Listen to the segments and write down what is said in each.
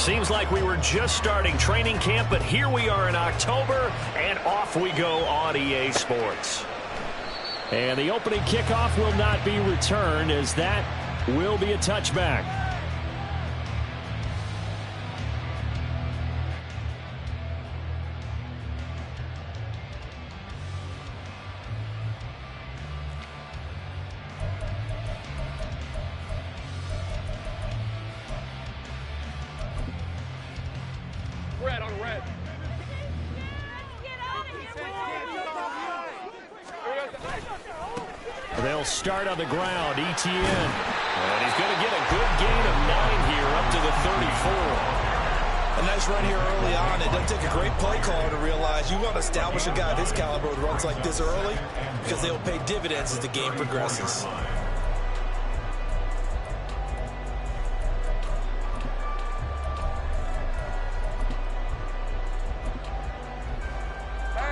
Seems like we were just starting training camp, but here we are in October, and off we go on EA Sports. And the opening kickoff will not be returned, as that will be a touchback. Red on red. They'll start on the ground. Etienne. And he's going to get a good gain of 9 here up to the 34. A nice run here early on. It doesn't take a great play caller to realize you want to establish a guy of his caliber with runs like this early, because they'll pay dividends as the game progresses.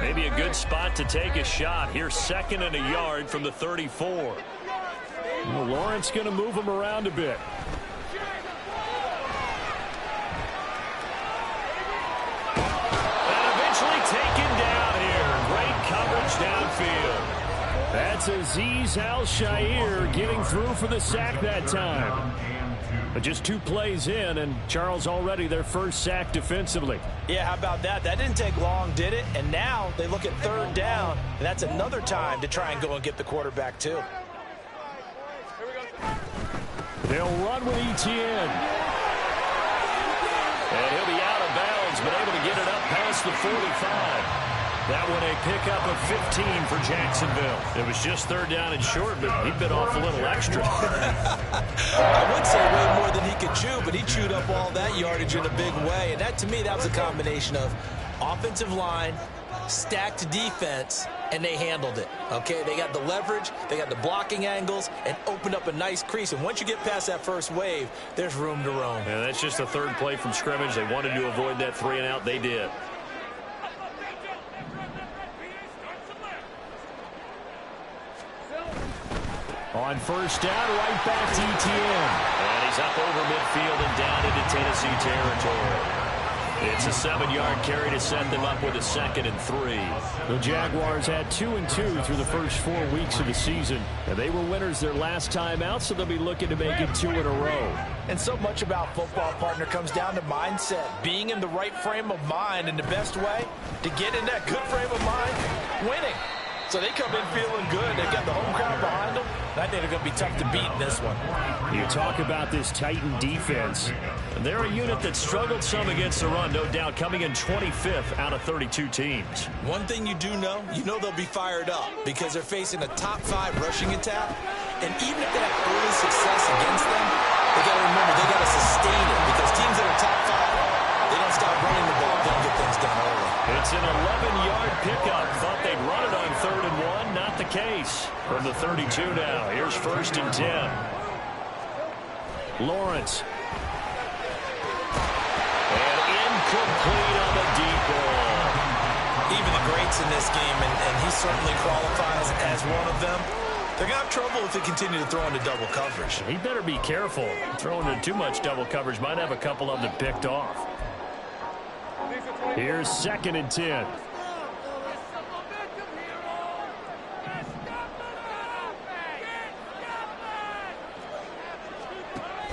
Maybe a good spot to take a shot. Here's 2nd and a yard from the 34. Well, Lawrence going to move him around a bit. And eventually taken down here. Great coverage downfield. That's Azeez Al-Shaair getting through for the sack that time. But just 2 plays in, and Charles already their first sack defensively. Yeah, how about that? That didn't take long, did it? And now they look at 3rd down, and that's another time to try and go and get the quarterback, too. They'll run with Etienne. And he'll be out of bounds, but able to get it up past the 45. That one a pickup of 15 for Jacksonville. It was just 3rd down and short, but he bit off a little extra. I would say way more than he could chew, but he chewed up all that yardage in a big way. And that, to me, that was a combination of offensive line, stacked defense, and they handled it. Okay, they got the leverage, they got the blocking angles, and opened up a nice crease. And once you get past that first wave, there's room to roam. And that's just the 3rd play from scrimmage. They wanted to avoid that 3 and out. They did. On 1st down, right back to Etienne. And he's up over midfield and down into Tennessee territory. It's a 7-yard carry to set them up with a 2nd and 3. The Jaguars had 2 and 2 through the first 4 weeks of the season. And they were winners their last time out, so they'll be looking to make it 2 in a row. And so much about football, partner, comes down to mindset. Being in the right frame of mind, and the best way to get in that good frame of mind, winning. So they come in feeling good. They've got the home crowd behind them. I think they're going to be tough to beat in this one. You talk about this Titan defense. They're a unit that struggled some against the run, no doubt, coming in 25th out of 32 teams. One thing you do know, they'll be fired up because they're facing a top 5 rushing attack. And even if they have early success against them, they got to remember they got to sustain it, because teams that are top 5, they don't stop running the ball. They'll get things done early. It's an 11-yard pickup. Thought they'd run it on 3rd and 1. Not the case. From the 32 now. Here's 1st and 10. Lawrence. And incomplete on the deep ball. Even the greats in this game, and he certainly qualifies as one of them, they're going to have trouble if they continue to throw into double coverage. He better be careful. Throwing into too much double coverage might have a couple of them picked off. Here's 2nd and 10.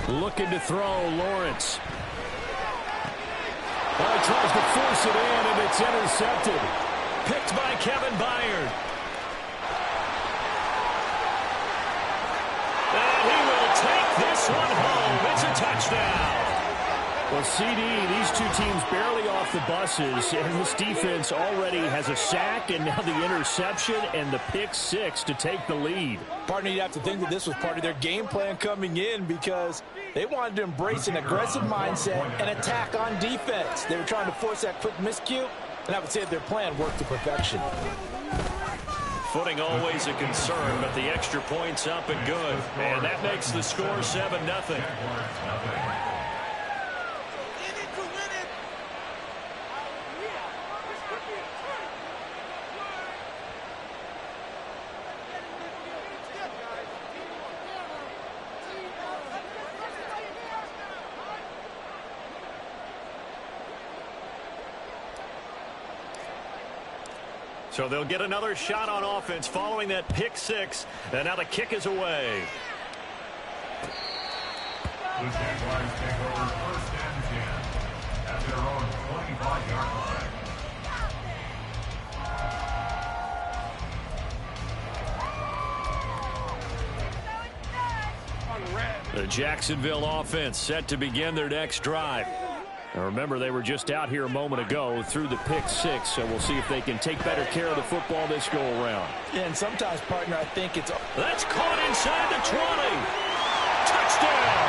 Looking to throw, Lawrence. Oh, he tries to force it in, and it's intercepted. Picked by Kevin Byard. And he will take this one home. It's a touchdown. Well, CD, these 2 teams barely off the buses, and this defense already has a sack and now the interception and the pick 6 to take the lead. Partner, you'd have to think that this was part of their game plan coming in, because they wanted to embrace an aggressive mindset and attack on defense. They were trying to force that quick miscue, and I would say that their plan worked to perfection. Footing always a concern, but the extra point's up and good. And that makes the score 7-0. So they'll get another shot on offense following that pick six. And now the kick is away. The Jaguars take over 1st and 10 at their own 25-yard line. The Jacksonville offense set to begin their next drive. Now remember, they were just out here a moment ago through the pick six, so we'll see if they can take better care of the football this go-around. Yeah, and sometimes, partner, I think it's... That's caught inside the 20. Touchdown!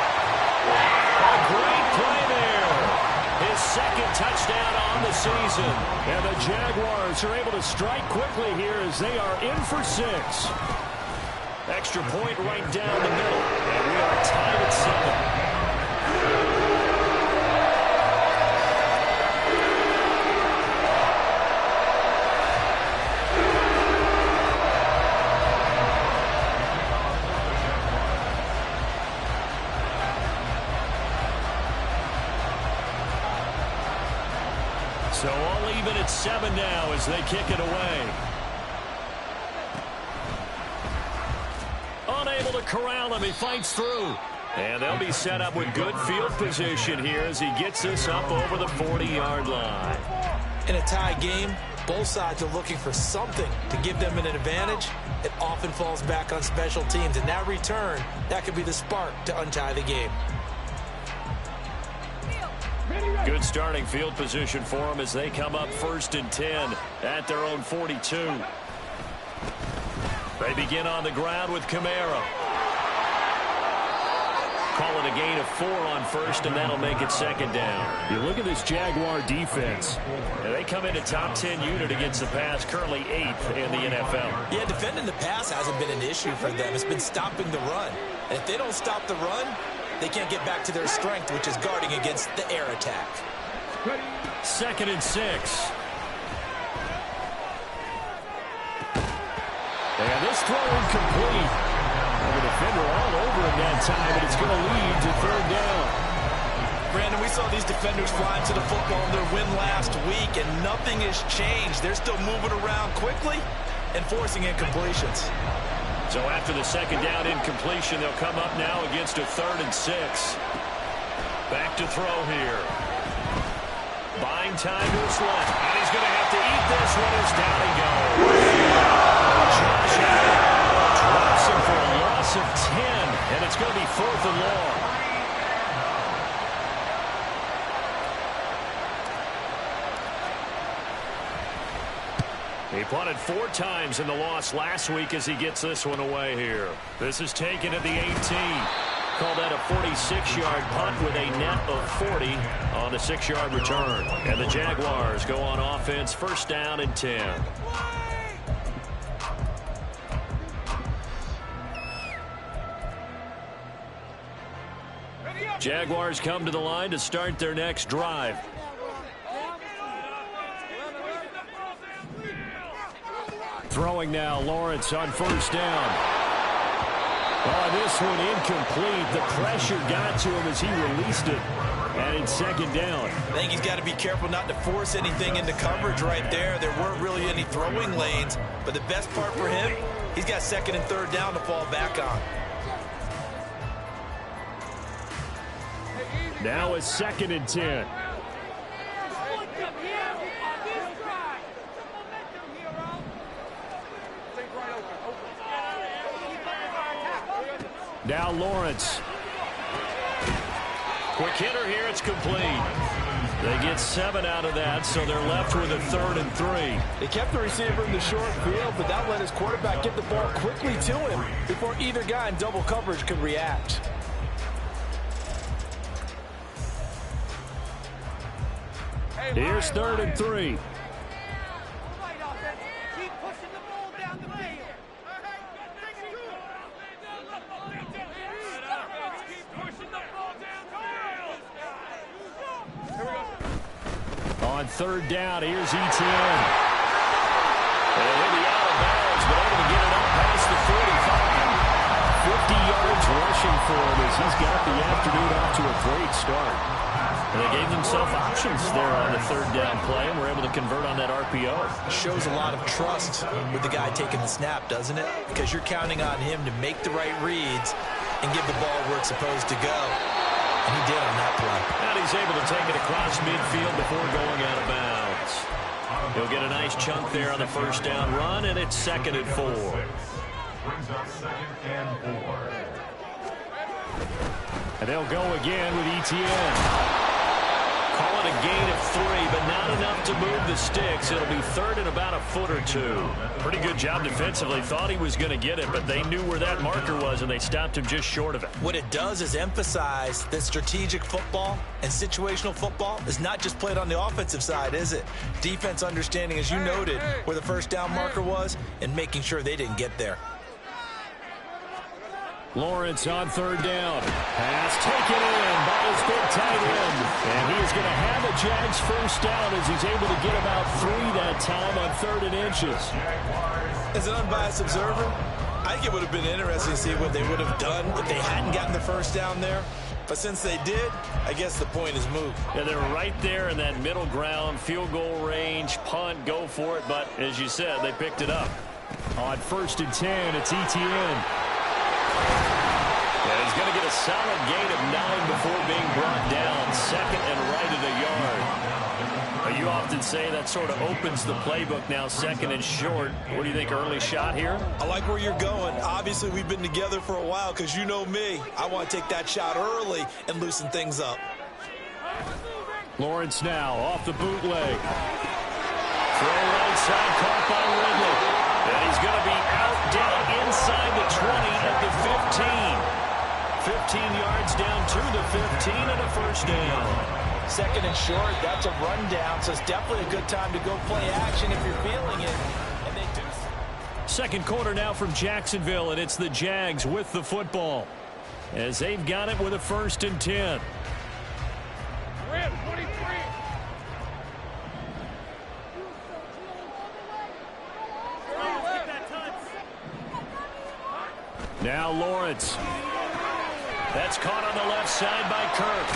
A great play there. His second touchdown on the season. And the Jaguars are able to strike quickly here as they are in for 6. Extra point right down the middle. And we are tied at 7. So all even at 7 now as they kick it away. Unable to corral him. He fights through. And they'll be set up with good field position here as he gets this up over the 40-yard line. In a tie game, both sides are looking for something to give them an advantage. It often falls back on special teams. And that return, that could be the spark to untie the game. Good starting field position for them as they come up 1st and 10 at their own 42. They begin on the ground with Kamara. Call it a gain of 4 on 1st, and that'll make it 2nd down. You look at this Jaguar defense. And they come in a top 10 unit against the pass, currently 8th in the NFL. Yeah, defending the pass hasn't been an issue for them. It's been stopping the run. And if they don't stop the run, they can't get back to their strength, which is guarding against the air attack. 2nd and 6. And this throw incomplete. The defender all over him that time, and it's going to lead to 3rd down. Brandon, we saw these defenders flying to the football in their win last week, and nothing has changed. They're still moving around quickly and forcing incompletions. So after the 2nd down incompletion, they'll come up now against a 3rd and 6. Back to throw here. Buying time to his left. And he's going to have to eat this one as down he goes. Josh Allen drops him for a loss of 10, and it's going to be 4th and long. He punted 4 times in the loss last week as he gets this one away here. This is taken at the 18. Call that a 46-yard punt with a net of 40 on the 6-yard return. And the Jaguars go on offense, 1st down and 10. Jaguars come to the line to start their next drive. Throwing now, Lawrence on 1st down. Oh, this one incomplete. The pressure got to him as he released it. And it's 2nd down. I think he's got to be careful not to force anything into coverage right there. There weren't really any throwing lanes. But the best part for him, he's got 2nd and 3rd down to fall back on. Now it's 2nd and 10. Now Lawrence. Quick hitter here. It's complete. They get 7 out of that, so they're left with a 3rd and 3. They kept the receiver in the short field, but that let his quarterback get the ball quickly to him before either guy in double coverage could react. Here's 3rd and 3. On 3rd down, here's Etienne. And he'll be out of bounds, but able to get it up past the 45. 50 yards rushing for him as he's got the afternoon off to a great start. And they gave themselves options there on the third down play and were able to convert on that RPO. Shows a lot of trust with the guy taking the snap, doesn't it? Because you're counting on him to make the right reads and give the ball where it's supposed to go. And he did on that play. And he's able to take it across midfield before going out of bounds. He'll get a nice chunk there on the first down run, and it's 2nd and 4. Brings up 2nd and 4. And they'll go again with Etienne. Call it a gain of 3, but not enough to move the sticks. It'll be 3rd and about a foot or 2. Pretty good job defensively. Thought he was going to get it, but they knew where that marker was, and they stopped him just short of it. What it does is emphasize that strategic football and situational football is not just played on the offensive side, is it? Defense understanding, as you noted, where the first down marker was and making sure they didn't get there. Lawrence on 3rd down. Pass taken in by his big tight end. And he is going to have a Jags first down as he's able to get about 3 that time on 3rd and inches. As an unbiased observer, I think it would have been interesting to see what they would have done if they hadn't gotten the first down there. But since they did, I guess the point is moved. Yeah, they're right there in that middle ground, field goal range, punt, go for it. But as you said, they picked it up. On 1st and 10, it's Etienne. And he's going to get a solid gain of 9 before being brought down. 2nd and right at a yard. You often say that sort of opens the playbook now, 2nd and short. What do you think, early shot here? I like where you're going. Obviously, we've been together for a while because you know me. I want to take that shot early and loosen things up. Lawrence now off the bootleg. Throw right side, caught by Ridley. And he's going to be out down inside the 20 at the 15. 15 yards down to the 15 and a first down. 2nd and short, that's a rundown, so it's definitely a good time to go play action if you're feeling it. And they do. 2nd quarter now from Jacksonville, and it's the Jags with the football as they've got it with a 1st and 10. Red 23. Now Lawrence. That's caught on the left side by Kirk.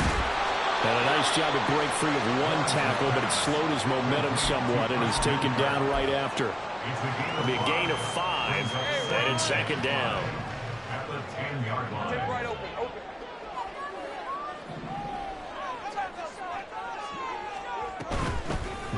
And a nice job to break free of 1 tackle, but it slowed his momentum somewhat, and he's taken down right after. It'll be a gain of 5, and it's 2nd down. At the 10-yard line. Take right open.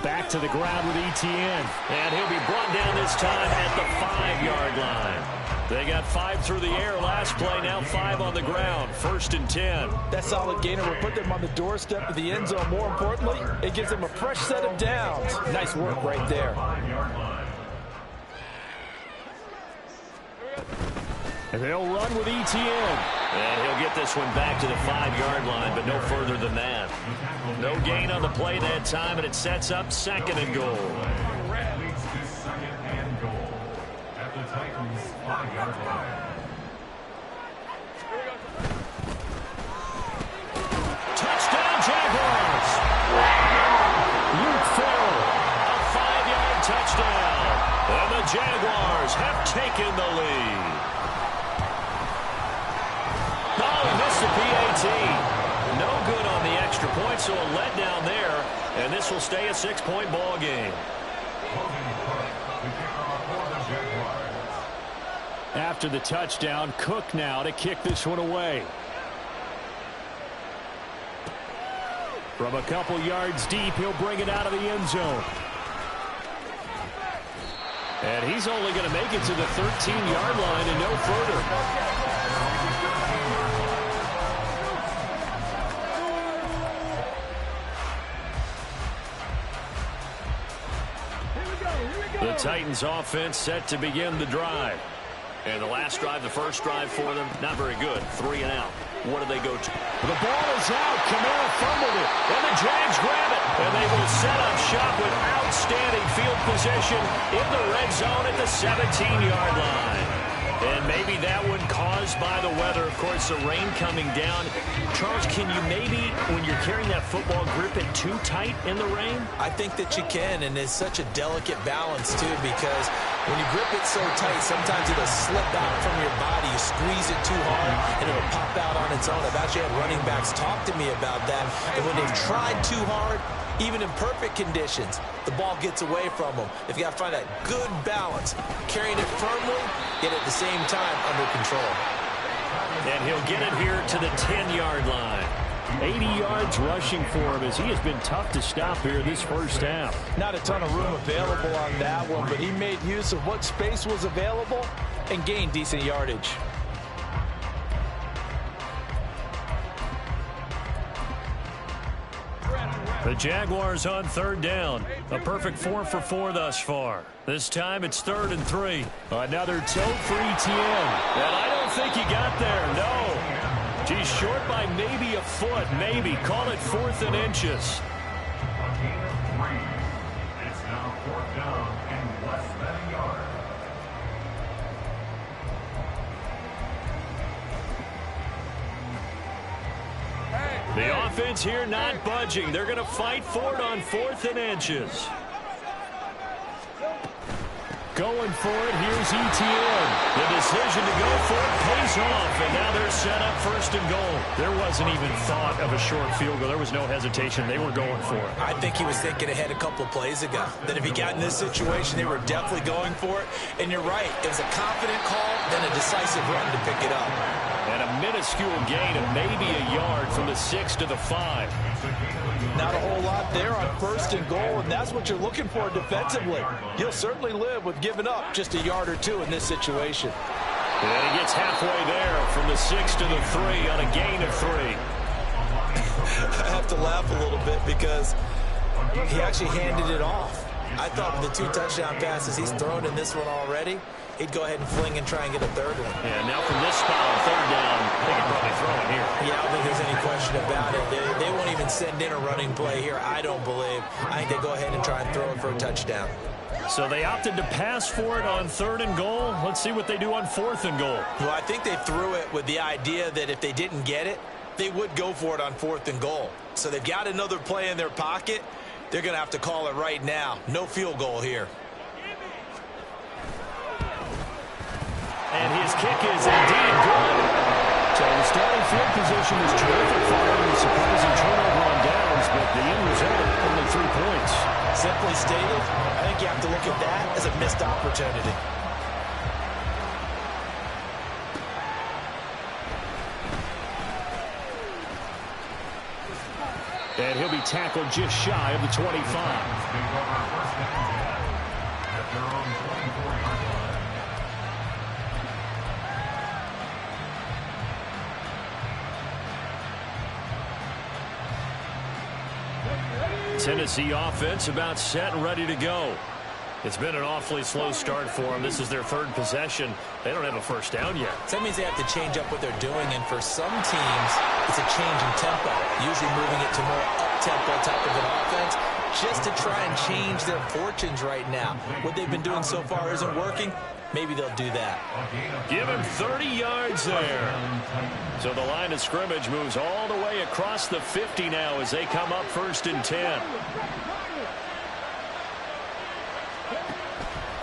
Back to the ground with Etienne. And he'll be brought down this time at the 5-yard line. They got 5 through the air last play, now 5 on the ground. 1st and 10. That solid gainer will put them on the doorstep of the end zone. More importantly, it gives them a fresh set of downs. Nice work right there. 5-yard line. And they'll run with Etienne. And he'll get this one back to the 5-yard line, but no further than that. No gain on the play that time, and it sets up 2nd and goal. Leads to 2nd and goal. At the Titans' 5-yard line. Touchdown, Jaguars! Luke Farrell, a 5-yard touchdown. And the Jaguars have taken the lead. Oh, he missed the PAT. No good on the extra point, so a letdown there. And this will stay a 6-point ball game. After the touchdown, Cook now to kick this one away. From a couple yards deep, he'll bring it out of the end zone. And he's only going to make it to the 13-yard line and no further. The Titans offense set to begin the drive. And the last drive, the first drive for them, not very good. 3 and out. What do they go to? The ball is out. Kamara fumbled it. And the Jags grab it. And they will set up shop with outstanding field position in the red zone at the 17-yard line. And maybe that one caused by the weather. Of course, the rain coming down. Charles, can you maybe, when you're carrying that football, grip it too tight in the rain? I think that you can, and it's such a delicate balance, too, because when you grip it so tight, sometimes it'll slip out from your body. You squeeze it too hard, and it'll pop out on its own. I've actually had running backs talk to me about that, and when they've tried too hard, even in perfect conditions, the ball gets away from them. They've got to find that good balance, carrying it firmly, yet at the same time under control. And he'll get it here to the 10-yard line. 80 yards rushing for him as he has been tough to stop here this first half. Not a ton of room available on that one, but he made use of what space was available and gained decent yardage. The Jaguars on third down. A perfect 4 for 4 thus far. This time it's 3rd and 3. Another tote for ETN. And I don't think he got there, no. He's short by maybe a foot, maybe. Call it 4th and inches. A gain of 3. It's now 4th down and less than a yard. The offense here not budging. They're going to fight for it on 4th and inches. Going for it, here's ETN. The decision to go for it pays off, and now they're set up 1st and goal. There wasn't even thought of a short field goal. There was no hesitation. They were going for it. I think he was thinking ahead a couple plays ago, that if he got in this situation, they were definitely going for it. And you're right, it was a confident call, then a decisive run to pick it up. And a minuscule gain of maybe a yard from the 6 to the 5. Not a whole lot there on 1st and goal, and that's what you're looking for defensively. You'll certainly live with giving up just a yard or 2 in this situation. And he gets halfway there from the 6 to the 3 on a gain of 3. I have to laugh a little bit because he actually handed it off. I thought with the 2 touchdown passes he's thrown in this one already, he'd go ahead and fling and try and get a 3rd one. Yeah, now from this spot on 3rd down, they can probably throw it here. Yeah, I don't think there's any question about it. They won't even send in a running play here, I don't believe. I think they go ahead and try and throw it for a touchdown. So they opted to pass for it on 3rd and goal. Let's see what they do on 4th and goal. Well, I think they threw it with the idea that if they didn't get it, they would go for it on 4th and goal. So they've got another play in their pocket. They're going to have to call it right now. No field goal here. And his kick is indeed good. So the starting field position is terrific following the surprising turnover on downs, but the end result, only 3 points. Simply stated, I think you have to look at that as a missed opportunity. And he'll be tackled just shy of the 25. Tennessee offense about set and ready to go. It's been an awfully slow start for them. This is their 3rd possession. They don't have a 1st down yet. So that means they have to change up what they're doing, and for some teams, it's a change in tempo, usually moving it to more up-tempo type of an offense, just to try and change their fortunes right now. What they've been doing so far isn't working. Maybe they'll do that. Give him 30 yards there. So the line of scrimmage moves all the way across the 50 now as they come up 1st and 10.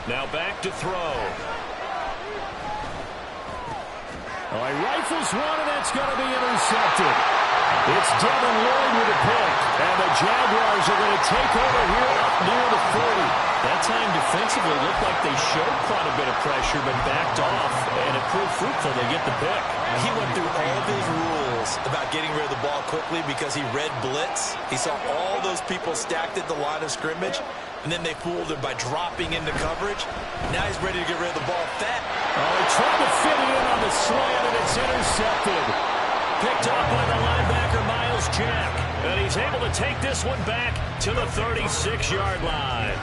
Now back to throw. All right, rifles one, and that's going to be intercepted. It's Devin Lloyd with a pick, and the Jaguars are going to take over here up near the 40. That time defensively looked like they showed quite a bit of pressure, but backed off, and it proved fruitful. They get the pick. He went through all of his rules about getting rid of the ball quickly because he read blitz. He saw all those people stacked at the line of scrimmage, and then they fooled him by dropping into coverage. Now he's ready to get rid of the ball fat. Oh, he tried to fit it in on the slant, and it's intercepted. Picked off by the linebacker, Miles Jack. And he's able to take this one back to the 36-yard line.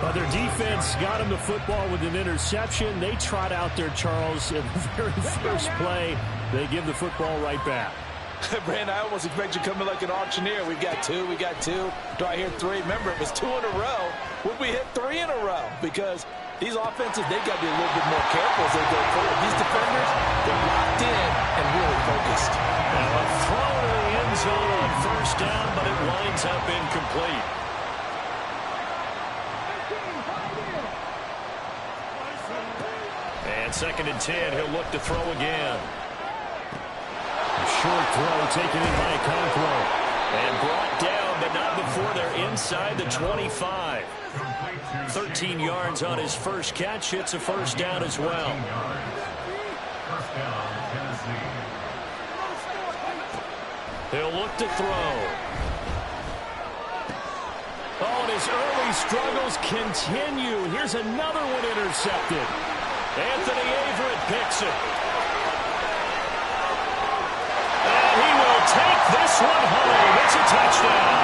But their defense got him the football with an interception. They trot out there, Charles, in the very first play. They give the football right back. Brandon, I almost expect you to come in like an auctioneer. We've got 2, we got 2. Do I hear 3? Remember, it was 2 in a row. Would we hit 3 in a row? Because These offenses, they've got to be a little bit more careful as they go forward. These defenders, they're locked in and really focused. Now a throw to the end zone on first down, but it winds up incomplete. And 2nd and 10, he'll look to throw again. A short throw taken in by Conqueror. And brought down, but not before they're inside the 25. 13 yards on his first catch. It's a first down as well. First down, Tennessee. He'll look to throw. Oh, and his early struggles continue. Here's another one intercepted. Anthony Averett picks it. And he will take this one home. It's a touchdown.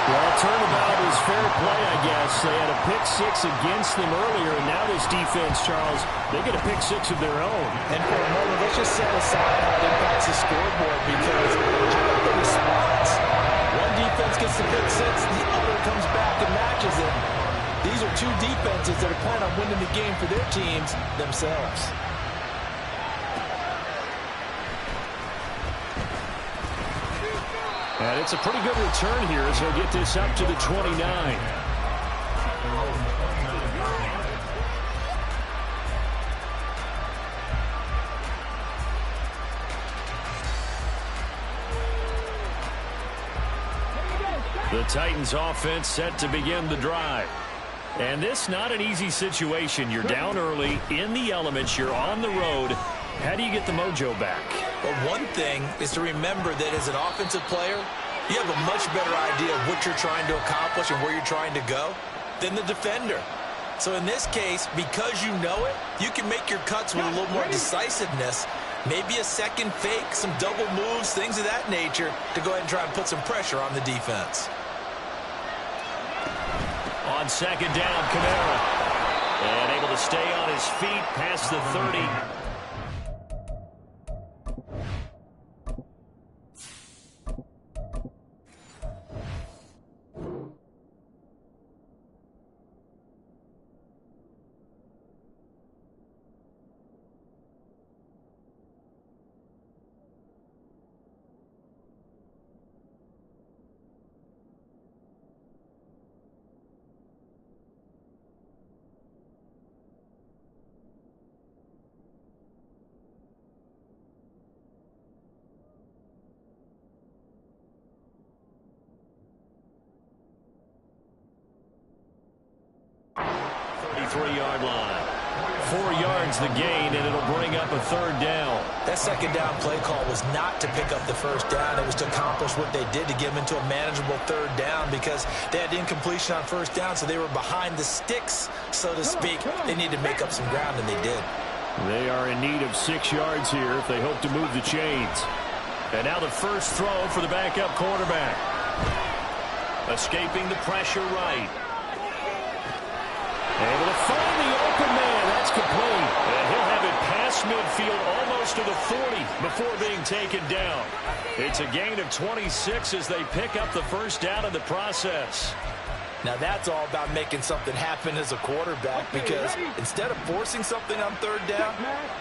Well, turnabout is fair play, I guess. They had a pick-6 against them earlier, and now this defense, Charles, they get a pick-6 of their own. And for a moment, let's just set aside how it impacts the scoreboard, because how about the response? One defense gets the pick-6, the other comes back and matches it. These are two defenses that are planning on winning the game for their teams themselves. And it's a pretty good return here as they'll get this up to the 29. The Titans offense set to begin the drive. And this not an easy situation. You're down early, in the elements, you're on the road. How do you get the mojo back? Well, one thing is to remember that as an offensive player, you have a much better idea of what you're trying to accomplish and where you're trying to go than the defender. So in this case, because you know it, you can make your cuts with a little more decisiveness. Maybe a second fake, some double moves, things of that nature to go ahead and try and put some pressure on the defense. On 2nd down, Kamara. And able to stay on his feet past the 30. Yard line. 4 yards the gain, and it'll bring up a 3rd down. That 2nd down play call was not to pick up the 1st down. It was to accomplish what they did, to get them into a manageable 3rd down, because they had incompletion on 1st down, so they were behind the sticks, so to speak. They needed to make up some ground, and they did. They are in need of 6 yards here if they hope to move the chains. And now the first throw for the backup quarterback. Escaping the pressure right. Able to find the open man. That's complete. And he'll have it past midfield almost to the 40 before being taken down. It's a gain of 26 as they pick up the 1st down in the process. Now that's all about making something happen as a quarterback, because instead of forcing something on 3rd down,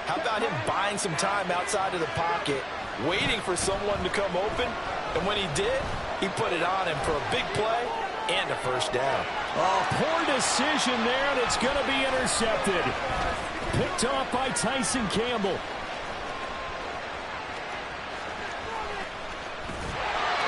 how about him buying some time outside of the pocket, waiting for someone to come open, and when he did, he put it on him for a big play and a 1st down. Oh, poor decision there, and it's going to be intercepted. Picked off by Tyson Campbell.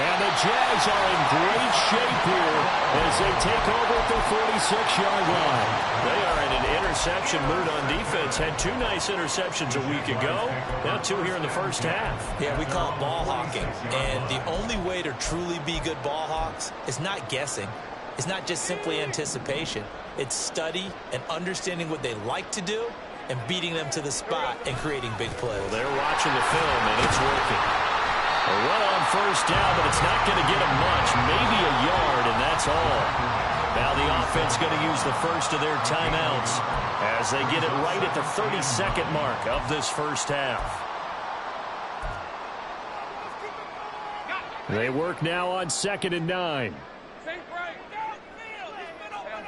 And the Jags are in great shape here as they take over at the 46-yard line. They are in an interception mood on defense. Had 2 nice interceptions a week ago. Now 2 here in the first half. Yeah, we call it ball hawking. And the only way to truly be good ball hawks is not guessing. It's not just simply anticipation. It's study and understanding what they like to do and beating them to the spot and creating big plays. Well, they're watching the film, and it's working. A run on 1st down, but it's not going to get them much. Maybe a yard, and that's all. Now the offense going to use the first of their timeouts as they get it right at the 32nd mark of this first half. They work now on 2nd and 9.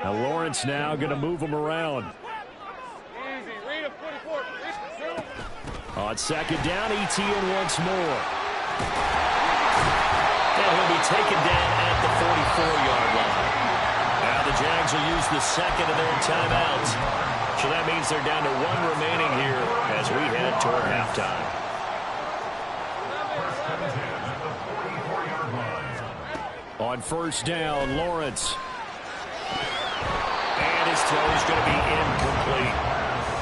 Now Lawrence now going to move him around. Easy. Read him, 44. On second down, Etienne once more. And he'll be taken down at the 44-yard line. Now the Jags will use the second of their timeouts. So that means they're down to one remaining here as we head toward halftime. On first down, Lawrence. And his throw is going to be incomplete.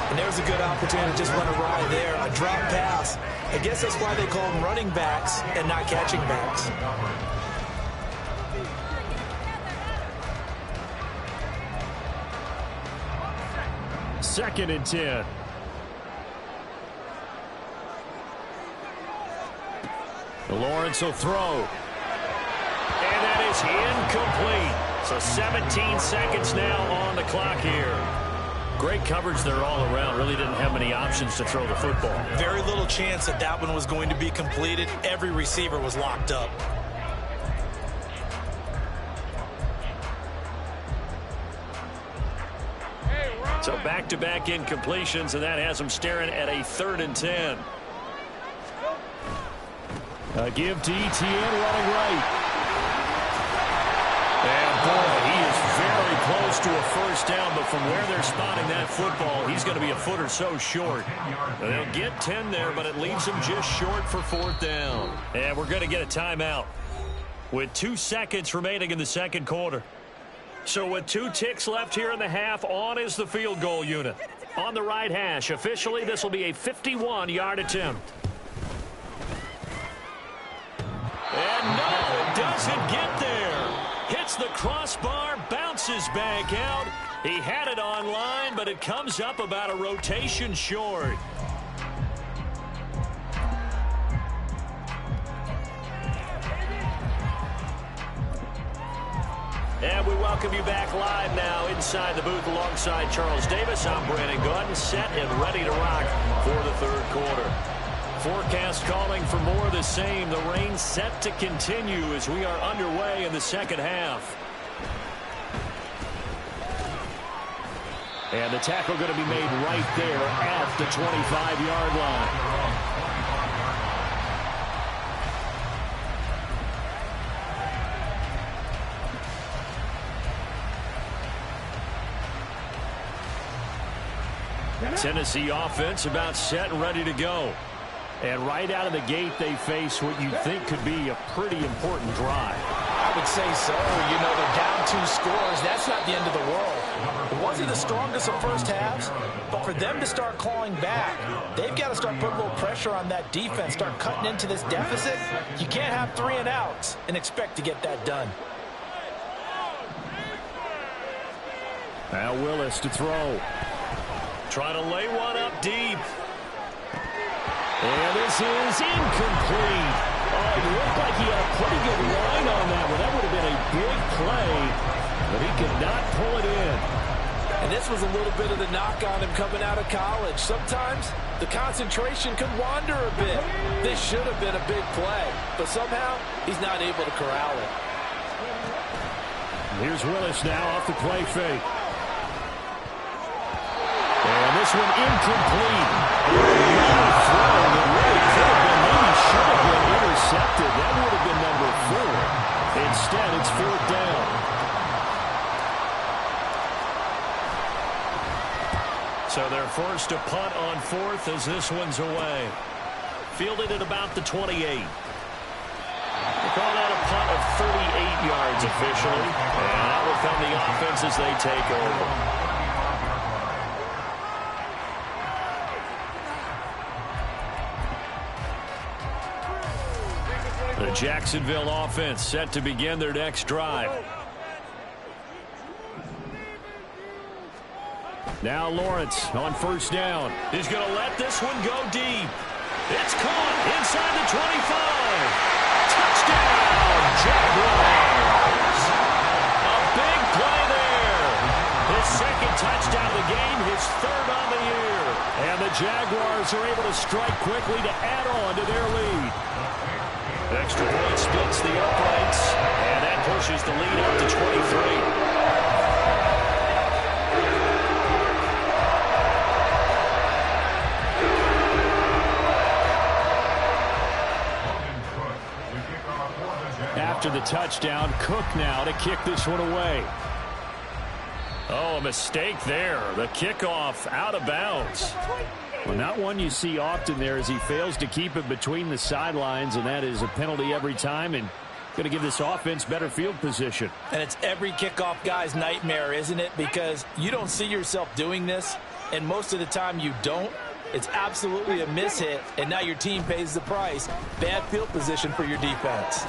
And there's a good opportunity to just run a ride there, a drop pass. I guess that's why they call them running backs and not catching backs. Second and 10. Lawrence will throw. And that is incomplete. So 17 seconds now on the clock here. Great coverage there all around. Really didn't have many options to throw the football. Very little chance that that one was going to be completed. Every receiver was locked up. So back-to-back incompletions, and that has them staring at a 3rd and 10. A give to Etienne running right. And boy, he is very close to a first down, but from where they're spotting that football, he's going to be a foot or so short. They'll get 10 there, but it leaves them just short for 4th down. And we're going to get a timeout with 2 seconds remaining in the second quarter. So with 2 ticks left here in the half, on is the field goal unit. On the right hash, officially this will be a 51-yard attempt. And no, it doesn't get there. Hits the crossbar, bounces back out. He had it on line, but it comes up about a rotation short. And we welcome you back live now inside the booth alongside Charles Davis. I'm Brandon Gaudin, set and ready to rock for the 3rd quarter. Forecast calling for more of the same. The rain set to continue as we are underway in the second half. And the tackle going to be made right there at the 25-yard line. Tennessee offense about set and ready to go. And right out of the gate, they face what you think could be a pretty important drive. I would say so. You know, they're down 2 scores. That's not the end of the world. It wasn't the strongest of first halves, but for them to start clawing back, they've got to start putting a little pressure on that defense, start cutting into this deficit. You can't have 3 and outs and expect to get that done. Now Willis to throw. Trying to lay one up deep. And this is incomplete. Oh, it looked like he had a pretty good line on that one. That would have been a big play, but he could not pull it in. And this was a little bit of the knock on him coming out of college. Sometimes the concentration could wander a bit. This should have been a big play, but somehow he's not able to corral it. Here's Willis now off the play fake. And this one incomplete. Really thrown. It really could have been, maybe should have been intercepted. That would have been number 4. Instead, it's 4th down. So they're forced to punt on 4th as this one's away. Fielded at about the 28. They call that a punt of 38 yards officially. And that will come the offense as they take over. The Jacksonville offense set to begin their next drive. Now Lawrence on first down. He's going to let this one go deep. It's caught inside the 25. Touchdown, Jaguars. A big play there. His 2nd touchdown of the game, his 3rd on the year. And the Jaguars are able to strike quickly to add on to their lead. Extra point splits the uprights, and that pushes the lead up to 23. After the touchdown, Cook now to kick this one away. Oh, a mistake there. The kickoff out of bounds. Well, not one you see often there as he fails to keep it between the sidelines, and that is a penalty every time and going to give this offense better field position. And it's every kickoff guy's nightmare, isn't it? Because you don't see yourself doing this, and most of the time you don't. It's absolutely a mishit, and now your team pays the price. Bad field position for your defense.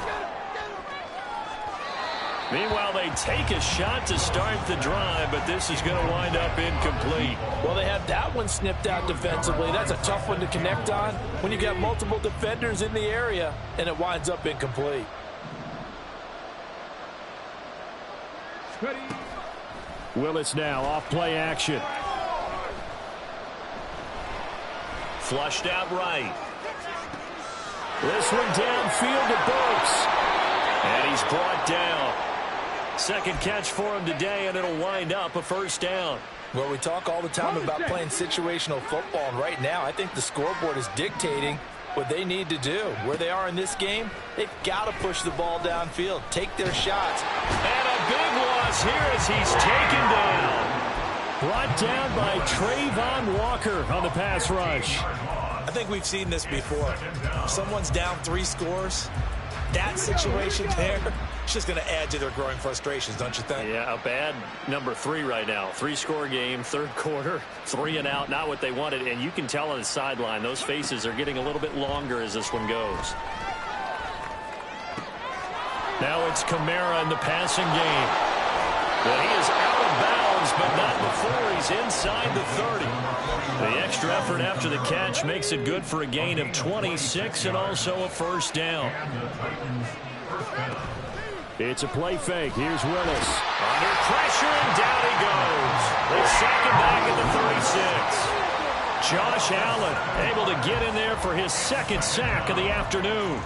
Meanwhile, they take a shot to start the drive, but this is going to wind up incomplete. Well, they had that one snipped out defensively. That's a tough one to connect on when you got multiple defenders in the area, and it winds up incomplete. Willis now off play action. Flushed out right. This one downfield to Burks. And he's brought down. Second catch for him today, and it'll wind up a first down. Well, we talk all the time about playing situational football, and right now I think the scoreboard is dictating what they need to do. Where they are in this game, they've got to push the ball downfield, take their shots. And a big loss here as he's taken down. Brought down by Trayvon Walker on the pass rush. I think we've seen this before. Someone's down 3 scores. That situation there, it's just going to add to their growing frustrations, don't you think? Yeah, a bad number 3 right now. 3-score game, third quarter, 3 and out, not what they wanted. And you can tell on the sideline, those faces are getting a little bit longer as this one goes. Now it's Kamara in the passing game. Well, he is out of bounds, but not before he's inside the 30. The extra effort after the catch makes it good for a gain of 26 and also a first down. It's a play fake. Here's Willis. Under pressure, and down he goes. They sack him back at the 36. Josh Allen able to get in there for his second sack of the afternoon.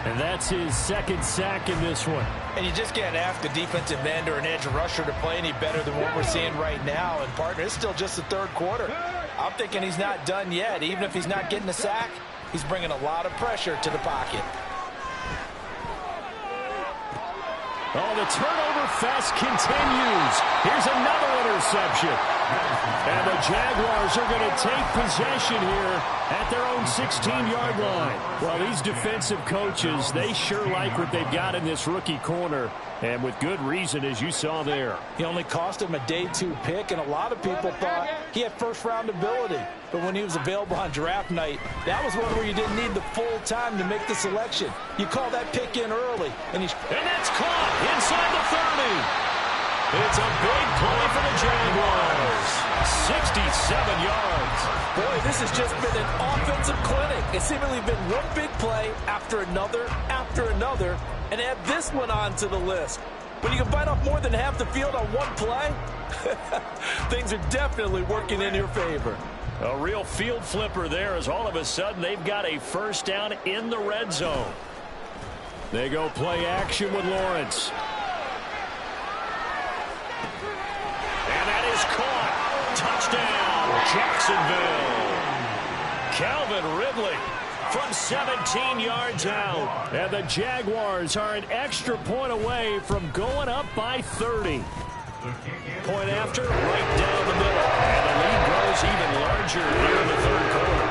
And that's his second sack in this one. And you just can't ask a defensive end or an edge rusher to play any better than what we're seeing right now. And, partner, it's still just the third quarter. I'm thinking he's not done yet. Even if he's not getting a sack, he's bringing a lot of pressure to the pocket. Oh, the turnover fest continues. Here's another interception. And the Jaguars are going to take possession here at their own 16-yard line. Well, these defensive coaches, they sure like what they've got in this rookie corner, and with good reason, as you saw there. He only cost him a day 2 pick, and a lot of people thought he had first-round ability. But when he was available on draft night, that was one where you didn't need the full time to make the selection. You call that pick in early. And that's caught inside the 30. It's a big play for the Jaguars. 67 yards. Boy, this has just been an offensive clinic. It's seemingly been one big play after another, and add this one onto the list. When you can bite off more than half the field on one play, things are definitely working in your favor. A real field flipper there as all of a sudden they've got a first down in the red zone. They go play action with Lawrence. And that is caught. Touchdown, Jacksonville. Calvin Ridley from 17 yards out. And the Jaguars are an extra point away from going up by 30. Point after, right down the middle. And the lead grows even larger here in the third quarter.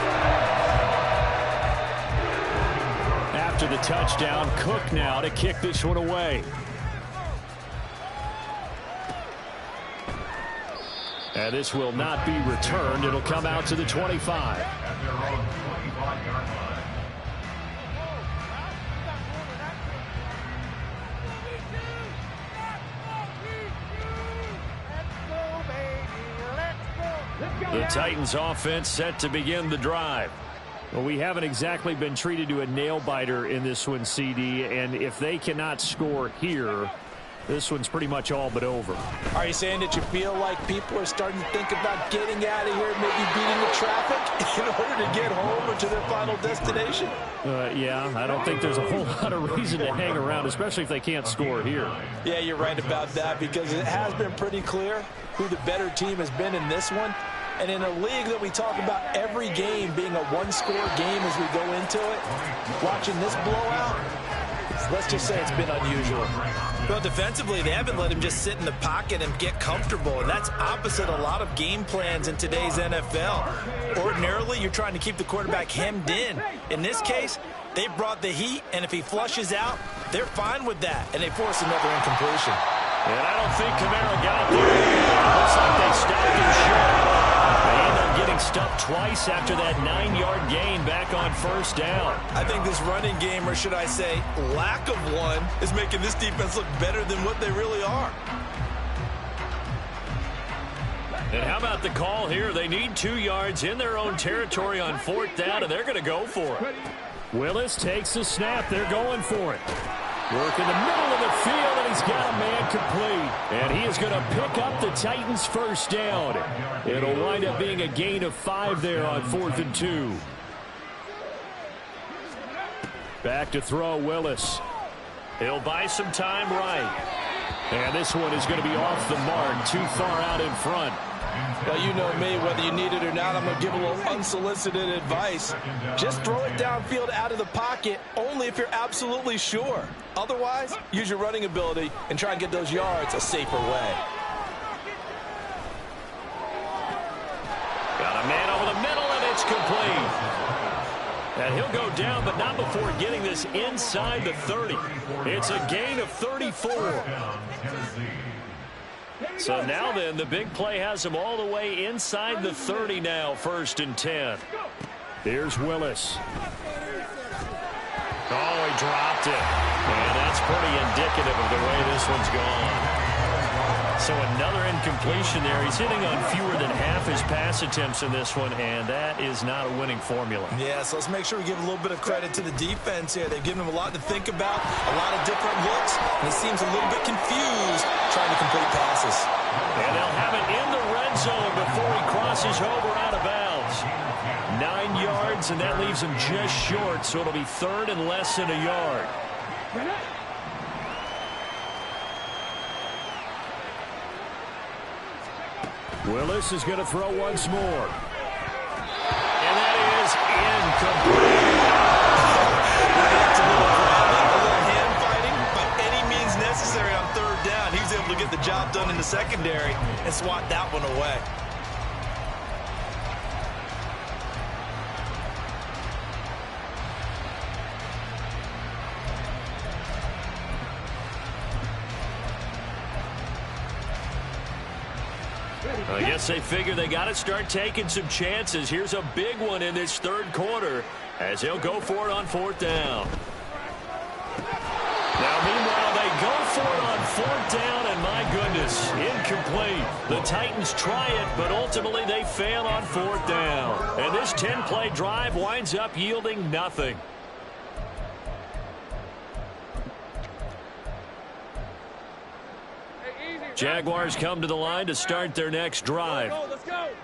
After the touchdown, Cook now to kick this one away. And this will not be returned. It'll come out to the 25. At their own 25-yard line. The Titans offense set to begin the drive. Well, we haven't exactly been treated to a nail-biter in this one, CD, and if they cannot score here, this one's pretty much all but over. Are you saying that you feel like people are starting to think about getting out of here, maybe beating the traffic in order to get home or to their final destination? Yeah, I don't think there's a whole lot of reason to hang around, especially if they can't score here. Yeah, you're right about that, because it has been pretty clear who the better team has been in this one. And in a league that we talk about every game being a one-score game as we go into it, watching this blowout, Let's just say it's been unusual. Well, defensively, they haven't let him just sit in the pocket and get comfortable, and that's opposite a lot of game plans in today's NFL. Ordinarily, you're trying to keep the quarterback hemmed in. In this case, they brought the heat, and if he flushes out, they're fine with that, and they force another incompletion. And I don't think Kamara got there. It looks like they stopped him short. They end up getting stopped twice after that 9-yard gain back on first down. I think this running game, or should I say lack of one, is making this defense look better than what they really are. And how about the call here? They need 2 yards in their own territory on fourth down, and they're going to go for it. Willis takes the snap. They're going for it. Work in the middle of the field, and he's got a man complete. And he is going to pick up the Titans' first down. It'll wind up being a gain of 5 there on 4th and 2. Back to throw, Willis. He'll buy some time right. And this one is going to be off the mark, too far out in front. Well, you know me, whether you need it or not, I'm going to give a little unsolicited advice. Just throw it downfield out of the pocket, only if you're absolutely sure. Otherwise, use your running ability and try and get those yards a safer way. Got a man over the middle, and it's complete. And he'll go down, but not before getting this inside the 30. It's a gain of 34. So now then, the big play has him all the way inside the 30 now, 1st and 10. Here's Willis. Oh, he dropped it. And that's pretty indicative of the way this one's gone. So another incompletion there. He's hitting on fewer than half his pass attempts in this one, and that is not a winning formula. Yeah, so let's make sure we give a little bit of credit to the defense here. They've given him a lot to think about, a lot of different looks, and he seems a little bit confused trying to complete passes. And they'll have it in the red zone before he crosses over out of bounds. 9 yards, and that leaves him just short, so it'll be 3rd and less than a yard. Willis is going to throw once more. And that is incomplete. That's a little grabbing, a little hand fighting, by any means necessary on 3rd down. He was able to get the job done in the secondary and swat that one away. I guess they figure they got to start taking some chances. Here's a big one in this 3rd quarter as they'll go for it on 4th down. Now, meanwhile, they go for it on 4th down, and my goodness, incomplete. The Titans try it, but ultimately they fail on 4th down. And this 10-play drive winds up yielding nothing. Jaguars come to the line to start their next drive.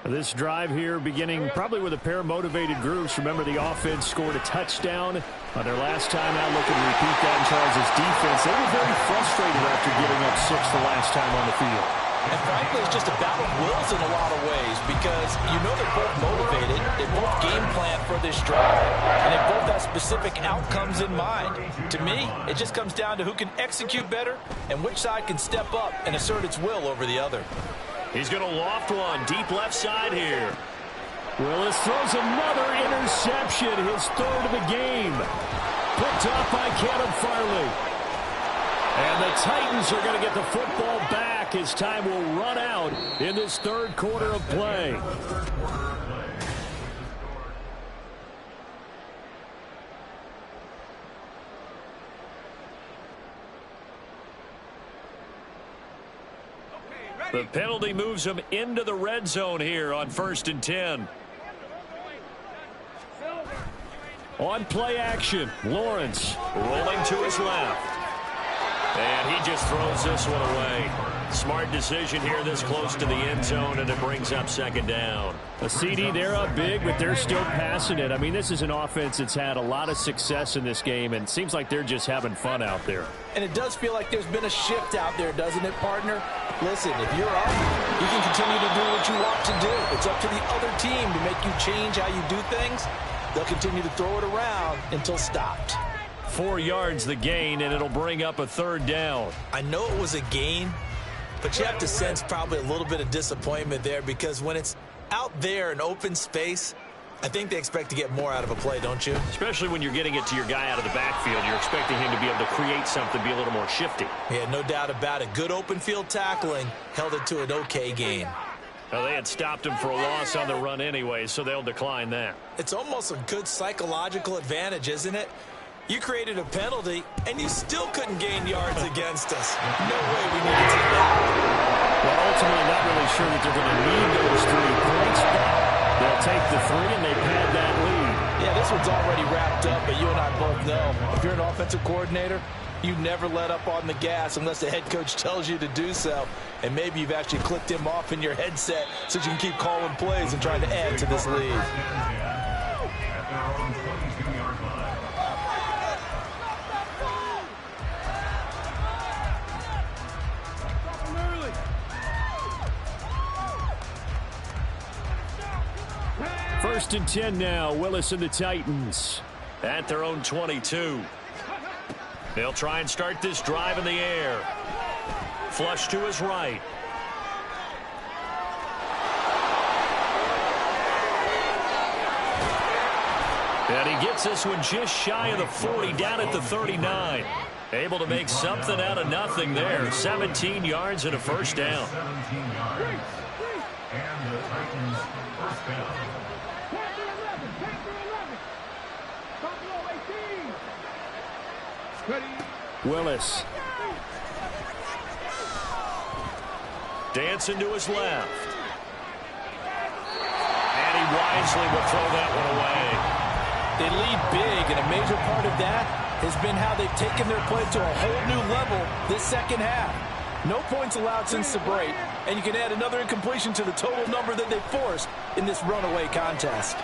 This drive here beginning probably with a pair of motivated groups. Remember, the offense scored a touchdown on their last time out. Looking to repeat that in Charles' defense. They were very frustrated after giving up 6 the last time on the field. And frankly, it's just a battle of wills in a lot of ways because you know they're both motivated. They both game plan for this drive, and they both have specific outcomes in mind. To me, it just comes down to who can execute better and which side can step up and assert its will over the other. He's going to loft one deep left side here. Willis throws another interception, his 3rd of the game. Picked off by Caleb Farley. And the Titans are going to get the football back as time will run out in this 3rd quarter of play. The penalty moves them into the red zone here on 1st and 10. On play action, Lawrence rolling to his left. And he just throws this one away. Smart decision here this close to the end zone, and it brings up 2nd down. A CD, they're up big, but they're still passing it. I mean, this is an offense that's had a lot of success in this game, and it seems like they're just having fun out there. And it does feel like there's been a shift out there, doesn't it, partner? Listen, if you're up, you can continue to do what you want to do. It's up to the other team to make you change how you do things. They'll continue to throw it around until stopped. 4 yards the gain, and it'll bring up a third down. I know it was a gain, but you have to sense probably a little bit of disappointment there because when it's out there in open space, I think they expect to get more out of a play, don't you? Especially when you're getting it to your guy out of the backfield. You're expecting him to be able to create something, be a little more shifty. Yeah, no doubt about it. Good open field tackling held it to an okay gain. Well, they had stopped him for a loss on the run anyway, so they'll decline that. It's almost a good psychological advantage, isn't it? You created a penalty, and you still couldn't gain yards against us. No way we need to take that. Well, ultimately, not really sure that they're going to need those 3 points, but they'll take the 3, and they pad that lead. Yeah, this one's already wrapped up, but you and I both know if you're an offensive coordinator, you never let up on the gas unless the head coach tells you to do so. And maybe you've actually clicked him off in your headset so you can keep calling plays and trying to add to this lead. At their own 22-yard line. First and 10 now. Willis and the Titans. At their own 22. They'll try and start this drive in the air. Flush to his right. And he gets this one just shy of the 40, down at the 39. Able to make something out of nothing there. 17 yards and a first down. 17 yards. And the Titans first down. Willis. Dancing to his left. And he wisely will throw that one away. They lead big, and a major part of that has been how they've taken their play to a whole new level this second half. No points allowed since the break, and you can add another incompletion to the total number that they forced in this runaway contest.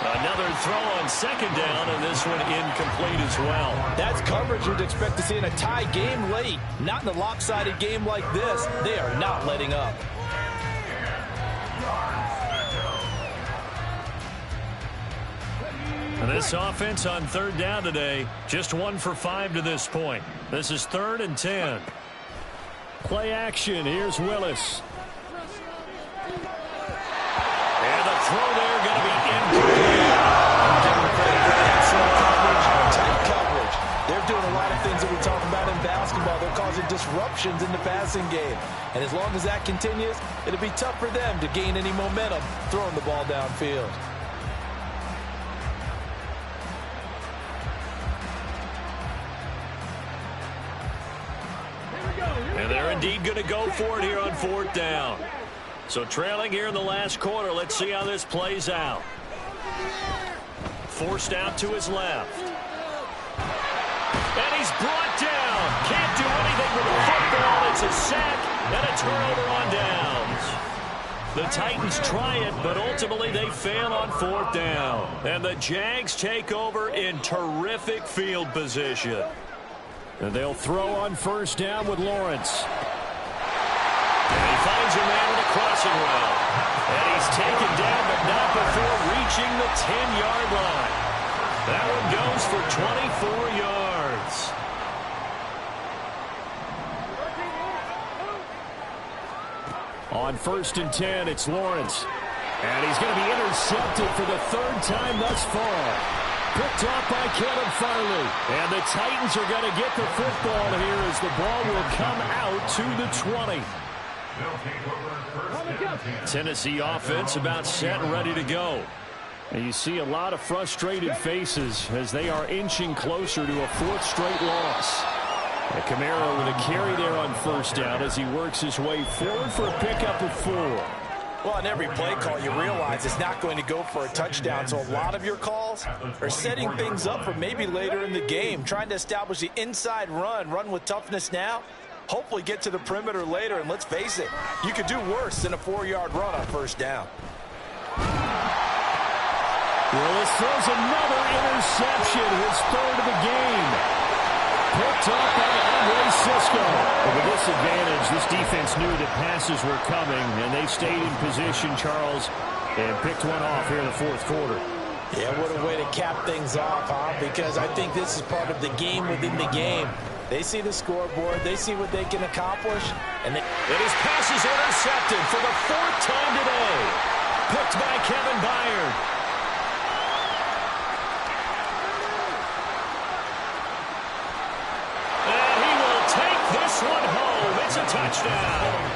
Another throw on second down, and this one incomplete as well. That's coverage you'd expect to see in a tie game late. Not in a lopsided game like this. They are not letting up. This offense on third down today, just 1 for 5 to this point. This is 3rd and 10. Play action. Here's Willis. And the throw there going to be incomplete. Tight coverage. They're doing a lot of things that we talk about in basketball. They're causing disruptions in the passing game. And as long as that continues, it'll be tough for them to gain any momentum throwing the ball downfield. And they're indeed going to go for it here on 4th down. So trailing here in the last quarter, let's see how this plays out. Forced out to his left. And he's brought down. Can't do anything with the football. It's a sack and a turnover on downs. The Titans try it, but ultimately they fail on 4th down. And the Jags take over in terrific field position. And they'll throw on 1st down with Lawrence. And he finds a man with a crossing route. And he's taken down, but not before reaching the 10-yard line. That one goes for 24 yards. On 1st and 10, it's Lawrence. And he's going to be intercepted for the 3rd time thus far. Picked off by Caleb Farley. And the Titans are going to get the football here as the ball will come out to the 20. Tennessee offense about set and ready to go. And you see a lot of frustrated faces as they are inching closer to a 4th straight loss. And Kamara with a carry there on 1st down as he works his way forward for a pickup of 4. Well, on every play call, you realize it's not going to go for a touchdown. So a lot of your calls are setting things up for maybe later in the game, trying to establish the inside run with toughness now, hopefully get to the perimeter later. And let's face it, you could do worse than a 4-yard run on 1st down. Willis throws another interception, his 3rd of the game. picked up by Andre Cisco. But with this advantage, this defense knew that passes were coming, and they stayed in position, Charles, and picked one off here in the fourth quarter. Yeah, what a way to cap things off, huh? Because I think this is part of the game within the game. They see the scoreboard, they see what they can accomplish, and his pass is intercepted for the fourth time today. Picked by Kevin Byard. And he will take this one home. It's a touchdown.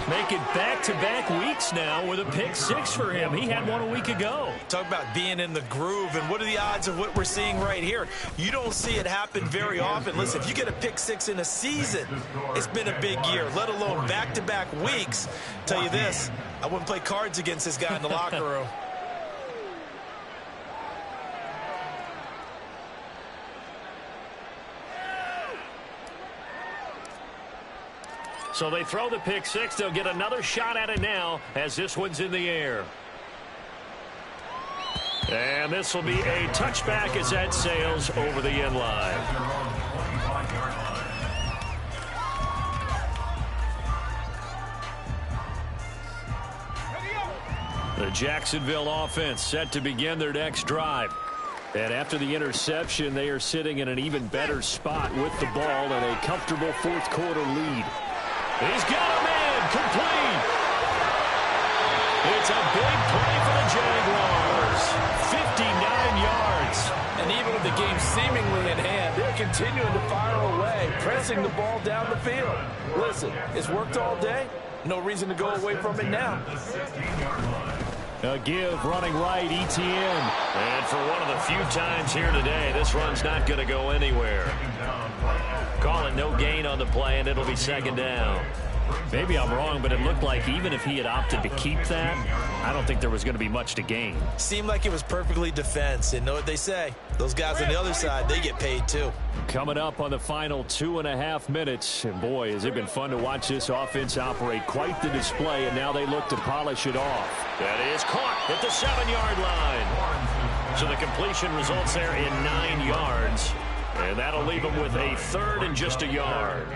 Make it back-to-back weeks now with a pick six for him. He had one a week ago. Talk about being in the groove, and what are the odds of what we're seeing right here? You don't see it happen very often. Listen, if you get a pick six in a season, it's been a big year, let alone back-to-back weeks. Tell you this, I wouldn't play cards against this guy in the locker room. So they throw the pick six. They'll get another shot at it now as this one's in the air. And this will be a touchback as that sails over the end line. The Jacksonville offense set to begin their next drive. And after the interception, they are sitting in an even better spot with the ball and a comfortable fourth quarter lead. He's got a man complete. It's a big play for the Jaguars. 59 yards. And even with the game seemingly in hand, they're continuing to fire away, pressing the ball down the field. Listen, it's worked all day. No reason to go away from it now. A give running right, Etienne. And for one of the few times here today, this run's not going to go anywhere. Call it no gain on the play, and it'll be second down. Maybe I'm wrong, but it looked like even if he had opted to keep that, I don't think there was going to be much to gain. Seemed like it was perfectly defense, and know what they say. Those guys on the other side, they get paid too. Coming up on the final 2.5 minutes, and boy, has it been fun to watch this offense operate. Quite the display, and now they look to polish it off. That is caught at the 7-yard line. So the completion results there in 9 yards, and that'll leave them with a third and just a yard.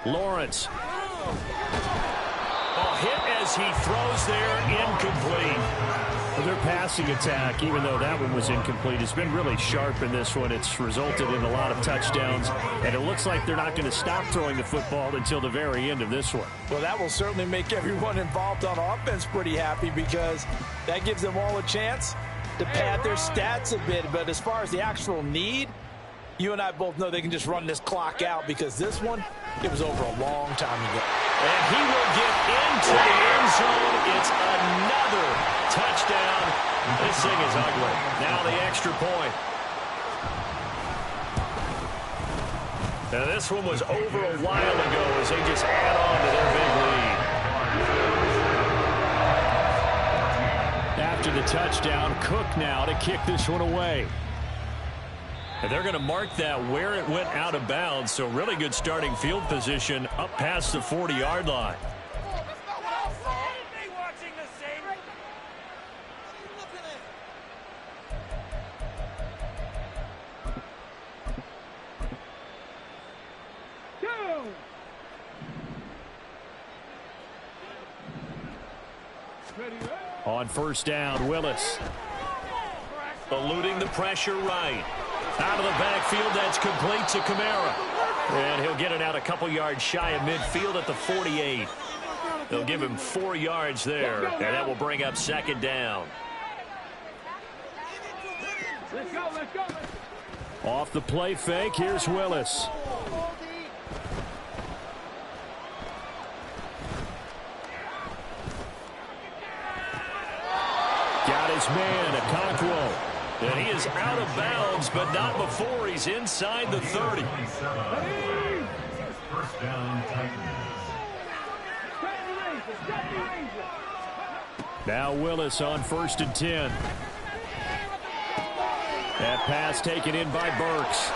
Lawrence. Hit as he throws there, incomplete. Well, their passing attack, even though that one was incomplete, has been really sharp in this one. It's resulted in a lot of touchdowns, and it looks like they're not going to stop throwing the football until the very end of this one. Well, that will certainly make everyone involved on offense pretty happy because that gives them all a chance to pad their stats a bit. But as far as the actual need, you and I both know they can just run this clock out because this one, it was over a long time ago. And he will get into the end zone. It's another touchdown. This thing is ugly. Now the extra point. Now this one was over a while ago as they just add on to their big lead. After the touchdown, Cook now to kick this one away. And they're going to mark that where it went out of bounds. So really good starting field position up past the 40-yard line. On first down, Willis. Eluding the pressure right. Out of the backfield, that's complete to Kamara. And he'll get it out a couple yards shy of midfield at the 48. They'll give him 4 yards there, and that will bring up second down. Let's go, let's go. Off the play fake, here's Willis. Got his man, Okonkwo. And he is out of bounds, but not before he's inside the 30. First down, Titans. Now Willis on 1st and 10. That pass taken in by Burks.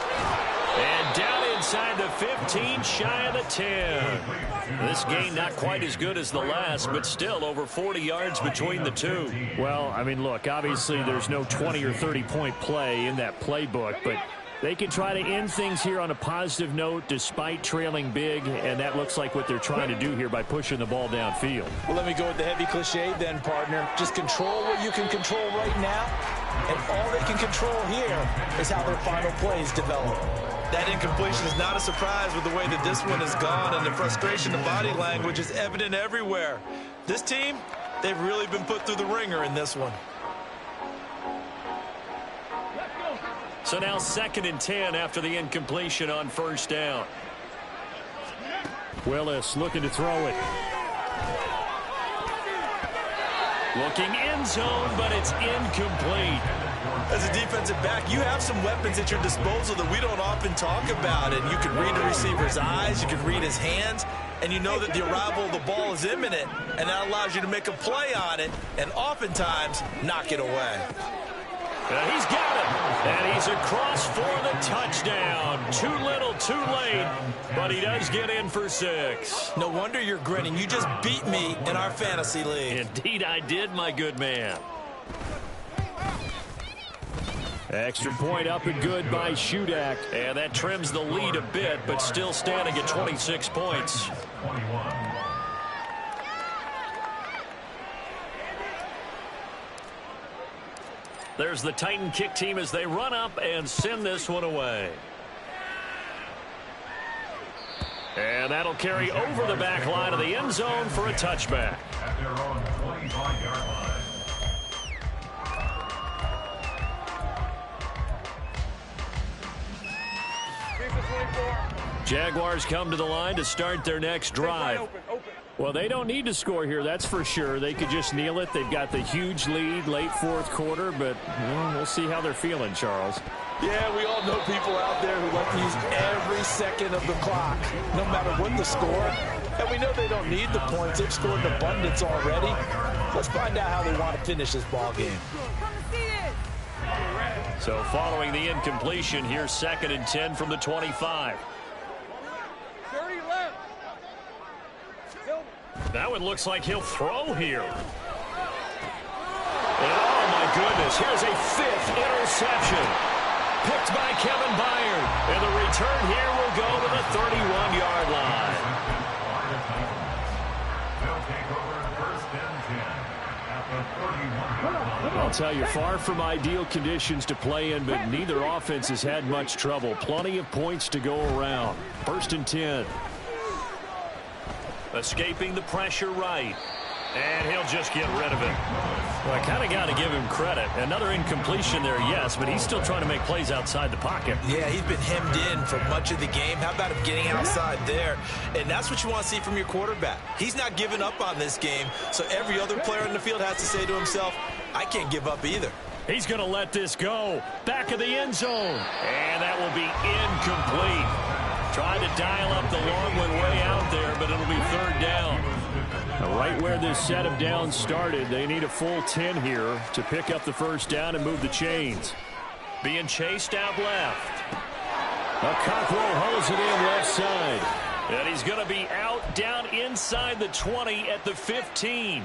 And down inside the 15, shy of the 10. This game not quite as good as the last, but still over 40 yards between the two. Well, I mean, look, obviously there's no 20 or 30-point play in that playbook, but they can try to end things here on a positive note despite trailing big, and that looks like what they're trying to do here by pushing the ball downfield. Well, let me go with the heavy cliche then, partner. Just control what you can control right now, and all they can control here is how their final plays develop. That incompletion is not a surprise with the way that this one has gone, and the frustration of body language is evident everywhere. This team, they've really been put through the ringer in this one. So now 2nd and 10 after the incompletion on 1st down. Willis looking to throw it. Looking end zone, but it's incomplete. As a defensive back, you have some weapons at your disposal that we don't often talk about. And you can read the receiver's eyes, you can read his hands, and you know that the arrival of the ball is imminent. And that allows you to make a play on it and oftentimes knock it away. He's got it, and he's across for the touchdown. Too little, too late, but he does get in for 6. No wonder you're grinning. You just beat me in our fantasy league. Indeed I did, my good man. Extra point up and good by Shudak. And that trims the lead a bit, but still standing at 26 points. 21. There's the Titan kick team as they run up and send this one away. And that'll carry over the back line of the end zone for a touchback. At their own 25-yard line. Jaguars come to the line to start their next drive. Well, they don't need to score here, that's for sure. They could just kneel it. They've got the huge lead late 4th quarter, but we'll see how they're feeling, Charles. Yeah, we all know people out there who like to use every second of the clock, no matter what the score. And we know they don't need the points. They've scored in abundance already. Let's find out how they want to finish this ball game. So following the incompletion, here's 2nd and 10 from the 25. That one looks like he'll throw here. And oh, my goodness, here's a 5th interception. Picked by Kevin Byard. And the return here will go to the 31-yard line. They'll take over 1st and 10 at the 31-yard line. I'll tell you, far from ideal conditions to play in, but neither offense has had much trouble. Plenty of points to go around. 1st and 10. Escaping the pressure right. And he'll just get rid of it. Well, I kind of got to give him credit. Another incompletion there, yes, but he's still trying to make plays outside the pocket. Yeah, he's been hemmed in for much of the game. How about him getting outside there? And that's what you want to see from your quarterback. He's not giving up on this game, so every other player in the field has to say to himself, I can't give up either. He's going to let this go. Back of the end zone. And that will be incomplete. Trying to dial up the long one way out there, but it'll be 3rd down. Right where this set of downs started, they need a full 10 here to pick up the 1st down and move the chains. Being chased out left. Cockrell holds it in left side. And he's going to be out down inside the 20 at the 15.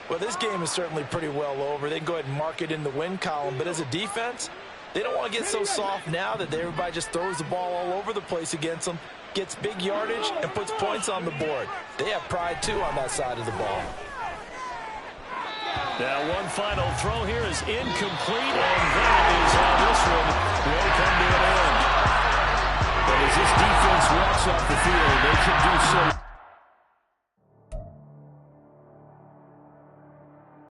Well, this game is certainly pretty well over. They can go ahead and mark it in the win column, but as a defense, they don't want to get so soft now that everybody just throws the ball all over the place against them, gets big yardage, and puts points on the board. They have pride, too, on that side of the ball. Now one final throw here is incomplete, and that is how this one will come to an end. But as this defense walks off the field, they can do so.